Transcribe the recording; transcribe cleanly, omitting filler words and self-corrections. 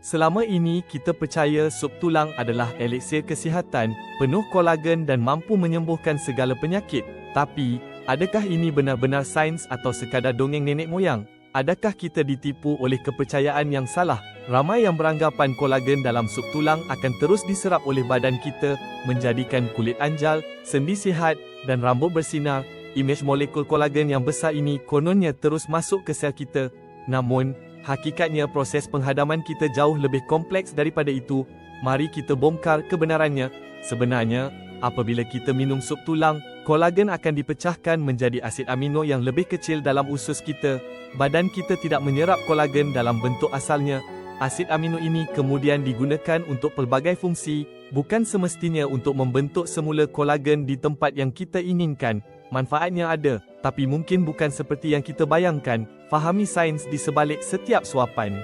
Selama ini kita percaya sup tulang adalah eliksir kesihatan, penuh kolagen dan mampu menyembuhkan segala penyakit. Tapi, adakah ini benar-benar sains atau sekadar dongeng nenek moyang? Adakah kita ditipu oleh kepercayaan yang salah? Ramai yang beranggapan kolagen dalam sup tulang akan terus diserap oleh badan kita, menjadikan kulit anjal, sendi sihat, dan rambut bersinar. Imej molekul kolagen yang besar ini kononnya terus masuk ke sel kita. Namun, hakikatnya proses penghadaman kita jauh lebih kompleks daripada itu. Mari kita bongkar kebenarannya. Sebenarnya, apabila kita minum sup tulang, kolagen akan dipecahkan menjadi asid amino yang lebih kecil dalam usus kita. Badan kita tidak menyerap kolagen dalam bentuk asalnya. Asid amino ini kemudian digunakan untuk pelbagai fungsi, bukan semestinya untuk membentuk semula kolagen di tempat yang kita inginkan. Manfaatnya ada, tapi mungkin bukan seperti yang kita bayangkan. Fahami sains di sebalik setiap suapan.